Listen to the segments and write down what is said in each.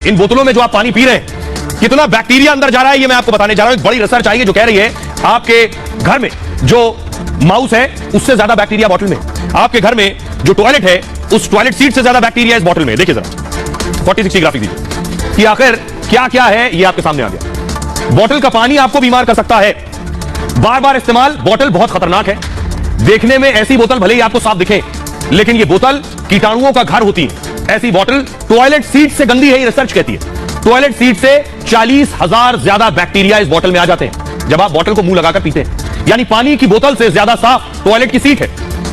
इन बोतलों में जो आप पानी पी रहे हैं कितना बैक्टीरिया अंदर जा रहा है ये मैं आपको बताने जा रहा हूं। एक बड़ी रिसर्च आई है जो कह रही है आपके घर में जो माउस है उससे ज्यादा बैक्टीरिया बॉटल में, आपके घर में जो टॉयलेट है उस टॉयलेट सीट से ज्यादा बैक्टीरिया इस बॉटल में। देखिए जरा 40-60 ग्राफिक दीजिए कि आखिर क्या क्या है ये आपके सामने आ गया। बॉटल का पानी आपको बीमार कर सकता है। बार बार इस्तेमाल, बॉटल बहुत खतरनाक है। देखने में ऐसी बोतल भले ही आपको साफ दिखे लेकिन ये बोतल कीटाणुओं का घर होती है। ऐसी बोतल टॉयलेट सीट से गंदी है ये रिसर्च कहती है। टॉयलेट सीट से 40,000 ज्यादा बैक्टीरिया इस बोतल में आ जाते हैं जब आप बोतल को मुंह लगाकर पीते हैं। यानी पानी की बोतल से ज्यादा साफ टॉयलेट की सीट है।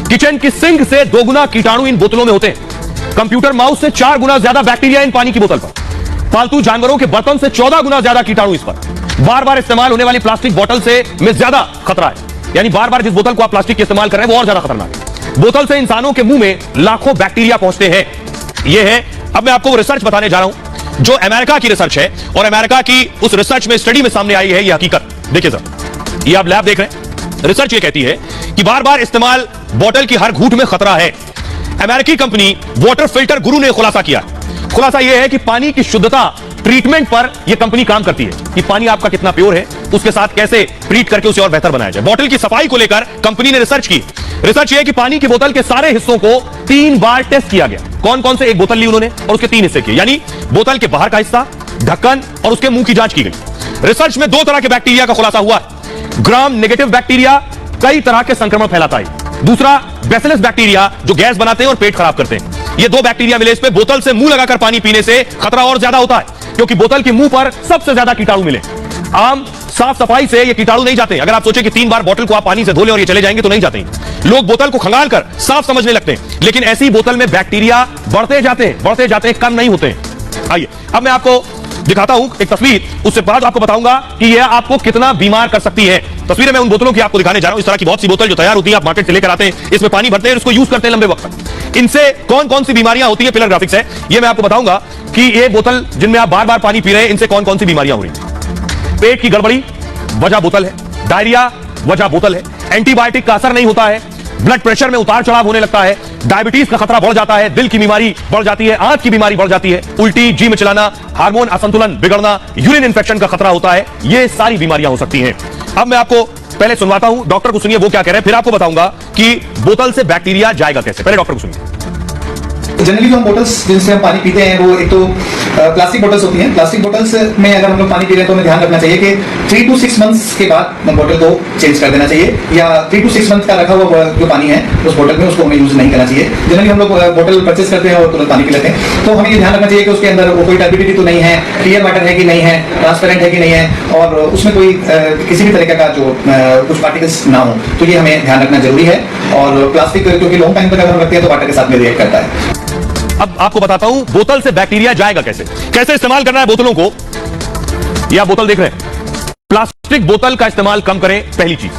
किचन की सिंक से 2 गुना कीटाणु इन बोतलों में होते हैं। कंप्यूटर माउस से 4 गुना ज्यादा बैक्टीरिया इन पानी की बोतल पर। पालतू जानवरों के बर्तन से 14 गुना ज्यादा कीटाणु इस पर। बार बार इस्तेमाल होने वाली प्लास्टिक बोतल से में ज्यादा खतरा है। यानी बार बार जिस बोतल को आप प्लास्टिक के इस्तेमाल कर रहे हैं वो और ज्यादा खतरनाक है। बोतल से इंसानों के मुंह में लाखों बैक्टीरिया पहुंचते हैं। यह है, अब मैं आपको वो रिसर्च बताने जा रहा हूं जो अमेरिका की रिसर्च है और अमेरिका की उस रिसर्च में स्टडी में सामने आई है यह हकीकत। देखिए सर, ये आप लैब देख रहे हैं। रिसर्च ये कहती है कि बार बार इस्तेमाल बोतल की हर घूंट में खतरा है। अमेरिकी कंपनी वाटर फिल्टर गुरु ने खुलासा किया। खुलासा यह है कि पानी की शुद्धता ट्रीटमेंट पर यह कंपनी काम करती है कि पानी आपका कितना प्योर है, उसके साथ कैसे ट्रीट करके उसे और बेहतर बनाया जाए। बोतल की सफाई को लेकर कंपनी ने रिसर्च की। रिसर्च यह है कि पानी की बोतल के सारे हिस्सों को 3 बार टेस्ट किया गया। कौन कौन से, एक बोतल ली उन्होंने और उसके 3 हिस्से किए, यानी बोतल के बाहर का हिस्सा, ढक्कन और उसके मुंह की जांच की गई। रिसर्च में 2 तरह के बैक्टीरिया का खुलासा हुआ। ग्राम नेगेटिव बैक्टीरिया कई तरह के संक्रमण फैलाता है। दूसरा बैसिलस बैक्टीरिया जो गैस बनाते हैं और पेट खराब करते हैं। ये 2 बैक्टीरिया मिले इस पे। बोतल से मुंह लगाकर पानी पीने से खतरा और ज्यादा होता है क्योंकि बोतल के मुंह पर सबसे ज्यादा कीटाणु मिले। आम साफ सफाई से ये कीटाणु नहीं जाते। अगर आप सोचें कि 3 बार बोतल को आप पानी से धो लें और ये चले जाएंगे तो नहीं जाते हैं। लोग बोतल को खंगाल कर साफ समझने लगते हैं लेकिन ऐसी बोतल में बैक्टीरिया बढ़ते जाते हैं, कम नहीं होते हैं। आइए अब मैं आपको दिखाता हूं एक तस्वीर, उससे बाद आपको बताऊंगा कि यह आपको कितना बीमार कर सकती है। तस्वीरें मैं उन बोतलों की आपको दिखाने जा रहा हूं। इस तरह की बहुत सी बोतल जो तैयार होती है, आप मार्केट से लेकर आते हैं, इसमें पानी भरते हैं, इसको यूज करते हैं लंबे वक्त तक। इनसे कौन कौन सी बीमारियां होती है, पिलर ग्राफिक्स है, ये मैं आपको बताऊंगा कि ये बोतल जिनमें आप बार बार पानी पी रहे हैं इनसे कौन कौन सी बीमारियां हो रही हैं। पेट की गड़बड़ी वजह बोतल है, डायरिया वजह बोतल है, एंटीबायोटिक का असर नहीं होता है, ब्लड प्रेशर में उतार चढ़ाव होने लगता है, डायबिटीज का खतरा बढ़ जाता है, दिल की बीमारी बढ़ जाती है, आंख की बीमारी बढ़ जाती है, उल्टी, जी में चलाना, हार्मोन असंतुलन बिगड़ना, यूरिन इंफेक्शन का खतरा होता है। ये सारी बीमारियां हो सकती हैं। अब मैं आपको पहले सुनवाता हूं, डॉक्टर को सुनिए वो क्या कह रहे हैं, फिर आपको बताऊंगा कि बोतल से बैक्टीरिया जाएगा कैसे। पहले डॉक्टर को सुनिए। जनरली जो हम बोटल्स जिनसे हम पानी पीते हैं वो एक तो प्लास्टिक बोटल्स होती हैं। प्लास्टिक बोटल्स में अगर हम लोग पानी पी रहे हैं तो हमें ध्यान रखना चाहिए कि 3 to 6 मंथ्स के बाद बोतल को चेंज कर देना चाहिए, या 3 to 6 मंथ का रखा हुआ जो पानी है उस बोतल में उसको हमें यूज नहीं करना चाहिए। जनरली हम लोग बोतल परचेज करते हैं और तुरंत पानी पी लेते हैं, तो हमें ये ध्यान रखना चाहिए कि उसके अंदर कोई टर्बिडिटी तो नहीं है, क्लियर वाटर है कि नहीं है, ट्रांसपेरेंट है कि नहीं है, और उसमें कोई किसी भी तरीके का जो कुछ पार्टिकल्स ना हो, तो ये हमें ध्यान रखना जरूरी है। और प्लास्टिक क्योंकि लॉन्ग टाइम तक अगर हम रखते हैं तो वाटर के साथ में रिएक्ट करता है। अब आपको बताता हूं बोतल से बैक्टीरिया जाएगा कैसे, कैसे इस्तेमाल करना है बोतलों को। ये आप बोतल देख रहे हैं। प्लास्टिक बोतल का इस्तेमाल कम करें। पहली चीज,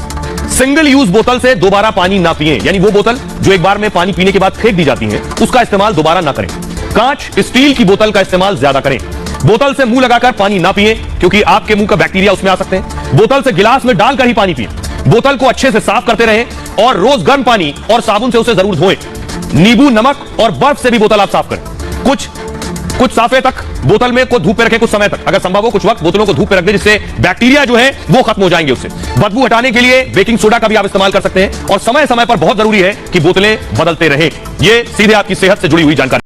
सिंगल यूज बोतल से दोबारा पानी ना पिए, यानी वो बोतल जो एक बार में पानी पीने के बाद फेंक दी जाती है उसका इस्तेमाल दोबारा ना करें। कांच, स्टील की बोतल का इस्तेमाल ज्यादा करें। बोतल से मुंह लगाकर पानी ना पिए क्योंकि आपके मुंह का बैक्टीरिया उसमें आ सकते हैं। बोतल से गिलास में डालकर ही पानी पिए। बोतल को अच्छे से साफ करते रहें और रोज गर्म पानी और साबुन से उसे जरूर धोएं। नींबू, नमक और बर्फ से भी बोतल आप साफ करें। कुछ साफे तक बोतल में को धूप पे रखें कुछ समय तक, अगर संभव हो कुछ वक्त बोतलों को धूप पे रख दें जिससे बैक्टीरिया जो है वो खत्म हो जाएंगे। उससे बदबू हटाने के लिए बेकिंग सोडा का भी आप इस्तेमाल कर सकते हैं और समय समय पर बहुत जरूरी है कि बोतलें बदलते रहें। ये सीधे आपकी सेहत से जुड़ी हुई जानकारी।